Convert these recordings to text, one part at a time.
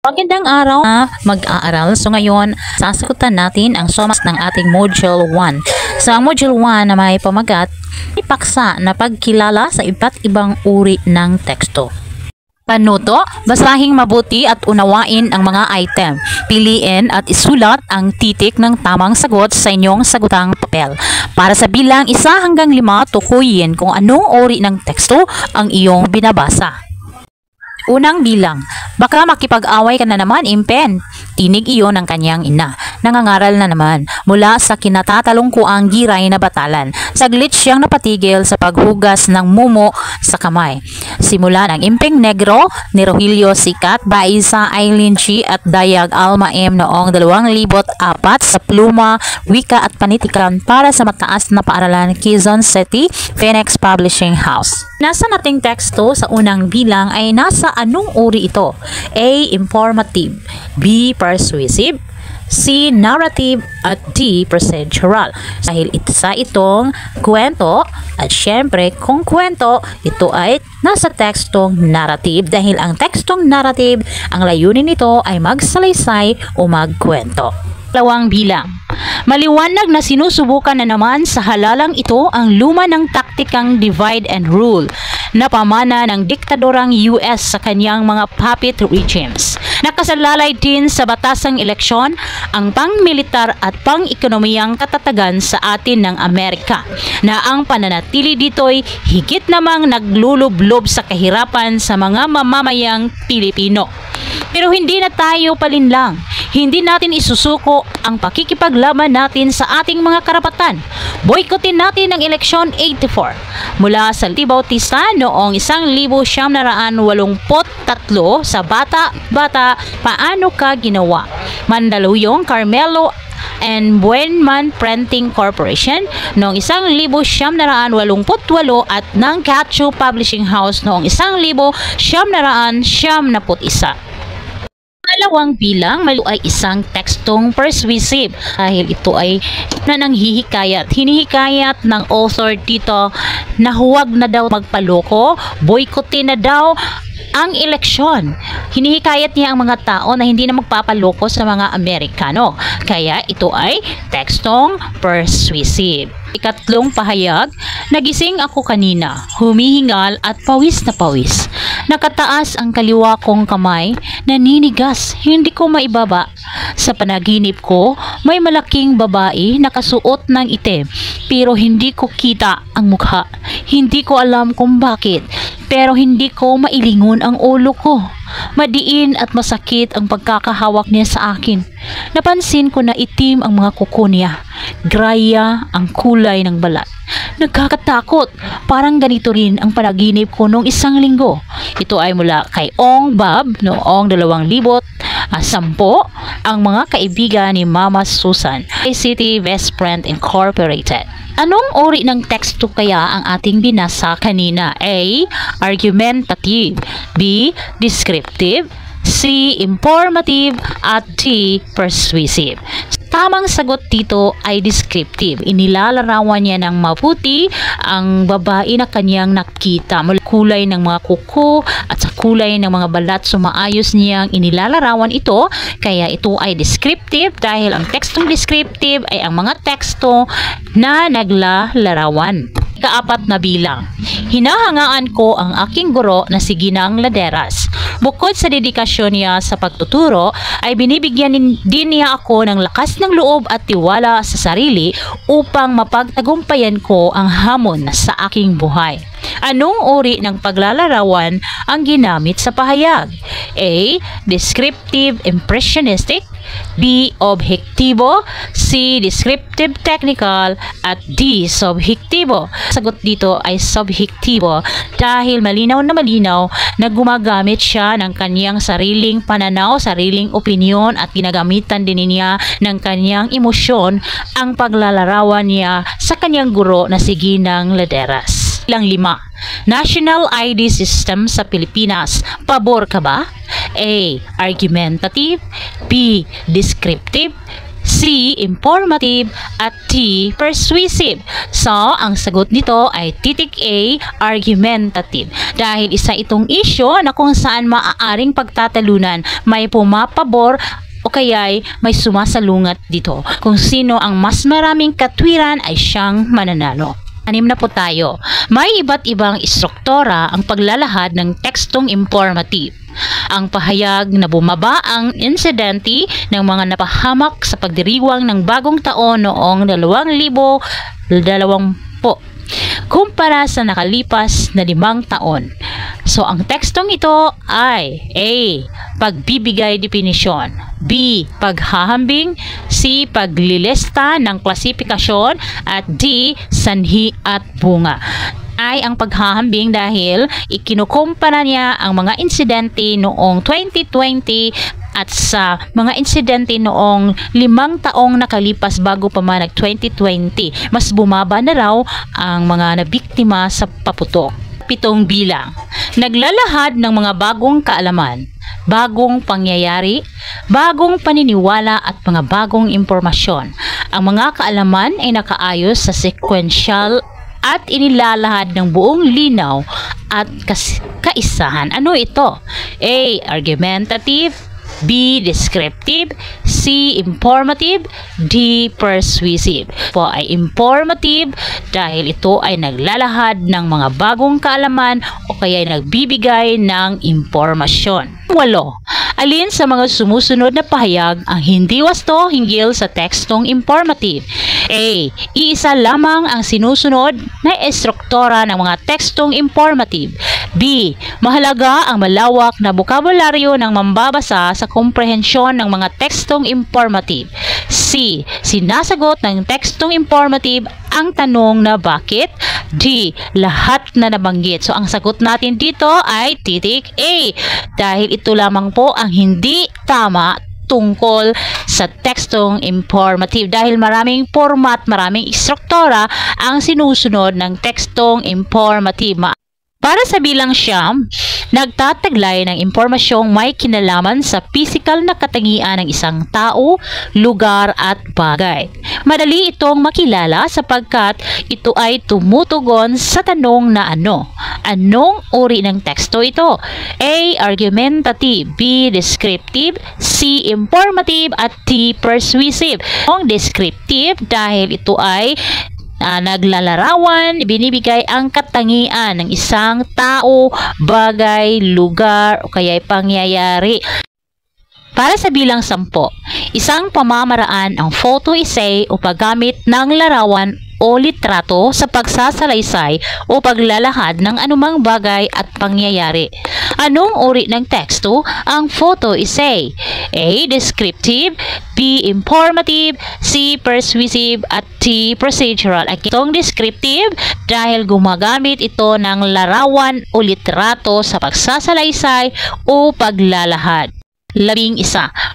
Magandang araw mag-aaral. So ngayon, sasagutan natin ang SOMAS ng ating Module 1. So ang Module 1 na may pamagat, ipaksa na pagkilala sa iba't ibang uri ng teksto. Panuto, basahing mabuti at unawain ang mga item. Piliin at isulat ang titik ng tamang sagot sa inyong sagutang papel. Para sa bilang 1 hanggang 5, tukuyin kung anong uri ng teksto ang iyong binabasa. Unang bilang, baka makipag-away ka na naman, Impen. Tinig iyon ng kanyang ina. Nangangaral na naman mula sa kinatatalungkuang giray na batalan. Saglit siyang napatigil sa paghugas ng mumo sa kamay. Simula ng Impeng Negro ni Rogelio Sikat, Baisa Eileen Chi at Dayag Alma M noong 2004 sa Pluma, Wika at Panitikan para sa mataas na paaralan Quezon City, Phoenix Publishing House. Nasa nating teksto sa unang bilang ay nasa anong uri ito? A. Informative, B. Persuasive, C. Narrative at D. Procedural. Dahil isa itong kwento at syempre kung kwento, ito ay nasa tekstong narrative dahil ang tekstong narrative, ang layunin nito ay magsalaysay o magkwento. Dalawang bilang. Maliwanag na sinusubukan na naman sa halalang ito ang luma ng taktikang divide and rule na pamana ng diktadorang US sa kanyang mga puppet regimes. Nakasalalay din sa batasang eleksyon ang pang-militar at pang-ekonomiyang katatagan sa atin ng Amerika na ang pananatili dito'y higit namang naglulublob sa kahirapan sa mga mamamayang Pilipino. Pero hindi na tayo palinlang. Hindi natin isusuko ang pakikipaglaban natin sa ating mga karapatan. Boykotin natin ang eleksyon 84. Mula sa Bautista noong 1983 sa Bata, Paano Ka Ginawa? Mandaluyong, Carmelo and Buenman Printing Corporation noong 1988 at ng Cacho Publishing House noong 1991. Dalawang bilang, ay isang tekstong persuasive dahil ito ay nananghihikayat. Hinihikayat ng author dito na huwag na daw magpaloko, boycottin na daw ang eleksyon. Hinihikayat niya ang mga tao na hindi na magpapaloko sa mga Amerikano. Kaya ito ay tekstong persuasive. Ikatlong pahayag, nagising ako kanina, humihingal at pawis na pawis. Nakataas ang kaliwa kong kamay, naninigas, hindi ko maibaba. Sa panaginip ko, may malaking babae nakasuot ng itim, pero hindi ko kita ang mukha. Hindi ko alam kung bakit, pero hindi ko mailingon ang ulo ko. Madiin at masakit ang pagkakahawak niya sa akin. Napansin ko na itim ang mga kuko niya. Graya ang kulay ng balat. Nagkakatakot. Parang ganito rin ang panaginip ko noong 1 linggo. Ito ay mula kay Ong Bab noong 2010. Ang mga kaibigan ni Mama Susan, City Best Friend Incorporated. Anong uri ng teksto kaya ang ating binasa kanina? A. Argumentative, B. Descriptive, C. Informative, at D. Persuasive. Tamang sagot dito ay descriptive. Inilalarawan niya ng mabuti ang babae na kanyang nakita. Mula kulay ng mga kuko at sa kulay ng mga balat, sumaayos niyang inilalarawan ito. Kaya ito ay descriptive dahil ang tekstong descriptive ay ang mga teksto na naglalarawan. Ikaapat na bilang. Hinahangaan ko ang aking guro na si Ginang Laderas. Bukod sa dedikasyon niya sa pagtuturo, ay binibigyan din niya ako ng lakas ng loob at tiwala sa sarili upang mapagtagumpayan ko ang hamon sa aking buhay. Anong uri ng paglalarawan ang ginamit sa pahayag? A. Descriptive impressionistic, B. Objektibo, C. Descriptive technical, at D. Subjektibo. Sagot dito ay subjektibo dahil malinaw na gumagamit siya ng kanyang sariling pananaw, sariling opinyon at ginagamitan din niya ng kanyang emosyon ang paglalarawan niya sa kanyang guro na si Ginang Laderas. 5. National ID System sa Pilipinas. Pabor ka ba? A. Argumentative, B. Descriptive, C. Informative, at D. Persuasive. So, ang sagot nito ay titik A. Argumentative. Dahil isa itong issue na kung saan maaaring pagtatalunan, may pumapabor o kaya'y may sumasalungat dito. Kung sino ang mas maraming katwiran ay siyang mananalo. 6 na po tayo. May iba't ibang istruktura ang paglalahad ng tekstong informative. Ang pahayag na bumaba ang insidente ng mga napahamak sa pagdiriwang ng bagong taon noong 2020 kumpara sa nakalipas na 5 taon. So, ang tekstong ito ay A. Pagbibigay definisyon, B. Paghahambing, C. Paglilista ng klasifikasyon, at D. Sanhi at bunga. Ay ang paghahambing dahil ikinukumpara niya ang mga insidente noong 2020 at sa mga insidente noong 5 taong nakalipas bago pa man nag 2020. Mas bumaba na raw ang mga nabiktima sa paputok. 7 bilang. Naglalahad ng mga bagong kaalaman, bagong pangyayari, bagong paniniwala at mga bagong impormasyon. Ang mga kaalaman ay nakaayos sa sequential at inilalahad ng buong linaw at kaisahan. Ano ito? A. Argumentative, B. Descriptive, C. Informative, D. Persuasive. Po ay informative dahil ito ay naglalahad ng mga bagong kaalaman o kaya ay nagbibigay ng impormasyon. 8. Alin sa mga sumusunod na pahayag ang hindi wasto hinggil sa tekstong informative? A. Iisa lamang ang sinusunod na estruktura ng mga tekstong informative. B. Mahalaga ang malawak na bokabularyo ng mambabasa sa komprehensyon ng mga tekstong informative. C. Sinasagot ng tekstong informative ang tanong na bakit? D. Lahat na nabanggit. So, ang sagot natin dito ay titik A. Dahil ito lamang po ang hindi tama tungkol sa tekstong informative dahil maraming format, maraming istruktura ang sinusunod ng tekstong informative. Para sa bilang siyam, nagtataglay ng impormasyong may kinalaman sa pisikal na katangian ng isang tao, lugar at bagay. Madali itong makilala sapagkat ito ay tumutugon sa tanong na ano. Anong uri ng teksto ito? A. Argumentative, B. Descriptive, C. Informative, at D. Persuasive. Ang descriptive dahil ito ay naglalarawan, binibigay ang katangian ng isang tao, bagay, lugar o kaya'y pangyayari. Para sa bilang 10, isang pamamaraan ang photo essay o paggamit ng larawan o litrato sa pagsasalaysay o paglalahad ng anumang bagay at pangyayari. Anong uri ng teksto ang photo essay? A. Descriptive, B. Informative, C. Persuasive, at D. Procedural. Itong descriptive dahil gumagamit ito ng larawan o litrato sa pagsasalaysay o paglalahad. 11.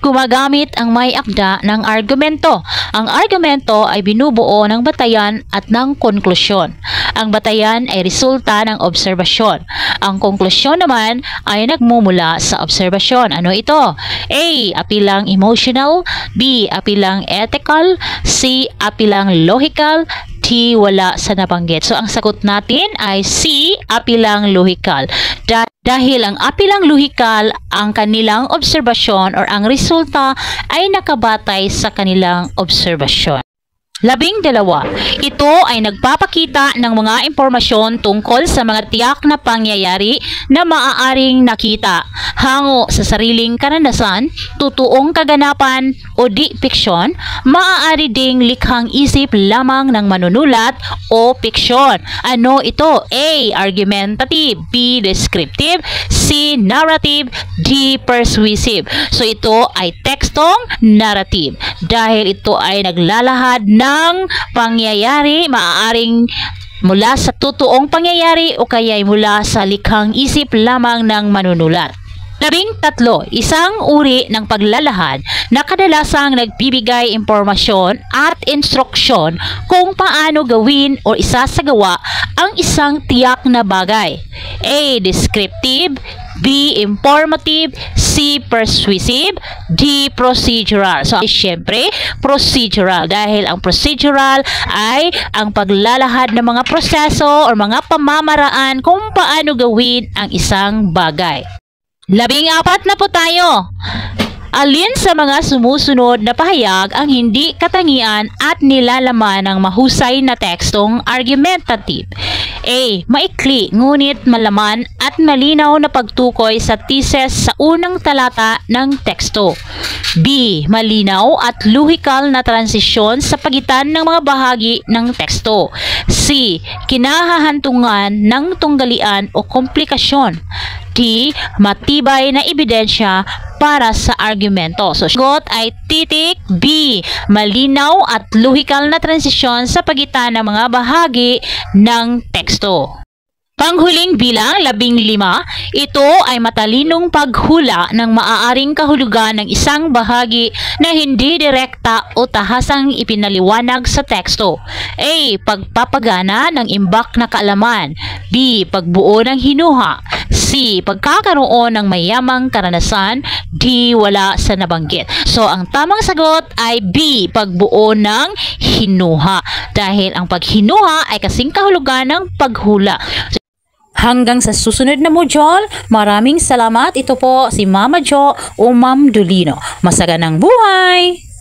Gumagamit ang may akda ng argumento. Ang argumento ay binubuo ng batayan at ng konklusyon. Ang batayan ay resulta ng obserbasyon. Ang konklusyon naman ay nagmumula sa obserbasyon. Ano ito? A. Apilang emotional, B. Apilang ethical, C. Apilang logical, D. Wala sa nabanggit. So, ang sagot natin ay C. Apilang logical. Dahil ang apilang lohikal, ang kanilang obserbasyon or ang resulta ay nakabatay sa kanilang obserbasyon. 12. Ito ay nagpapakita ng mga impormasyon tungkol sa mga tiyak na pangyayari na maaaring nakita, hango sa sariling karanasan, totoong kaganapan o di fiksyon, maaari ding likhang isip lamang ng manunulat o fiksyon. Ano ito? A. Argumentative, B. Descriptive, C. Narrative, D. Persuasive. So ito ay tekstong narrative dahil ito ay naglalahad ng pangyayari, maaaring mula sa totoong pangyayari o kaya mula sa likhang isip lamang ng manunulat. 13. Isang uri ng paglalahad na kadalasang nagbibigay impormasyon at instruksyon kung paano gawin o isasagawa ang isang tiyak na bagay. A. Descriptive, B. Informative, C. Persuasive, D. Procedural. So, syempre, procedural dahil ang procedural ay ang paglalahad ng mga proseso o mga pamamaraan kung paano gawin ang isang bagay. 14 na po tayo. Alin sa mga sumusunod na pahayag ang hindi katangian at nilalaman ng mahusay na tekstong argumentative? A. Maikli ngunit malaman at malinaw na pagtukoy sa thesis sa unang talata ng teksto. B. Malinaw at lohikal na transisyon sa pagitan ng mga bahagi ng teksto. C. Kinahahantungan ng tunggalian o komplikasyon. D. Matibay na ebidensya para sa argumento. So, sagot ay titik B. Malinaw at lohikal na transisyon sa pagitan ng mga bahagi ng teksto. Panghuling bilang 15, ito ay matalinong paghula ng maaaring kahulugan ng isang bahagi na hindi direkta o tahasang ipinaliwanag sa teksto. A. Pagpapagana ng imbak na kaalaman. B. Pagbuo ng hinuha. C. Pagkakaroon ng mayamang karanasan. D. Wala sa nabanggit. So, ang tamang sagot ay B. Pagbuo ng hinuha. Dahil ang paghinuha ay kasing kahulugan ng paghula. Hanggang sa susunod na module, maraming salamat. Ito po si Mama Jo o Ma'am Dolino. Masaganang buhay!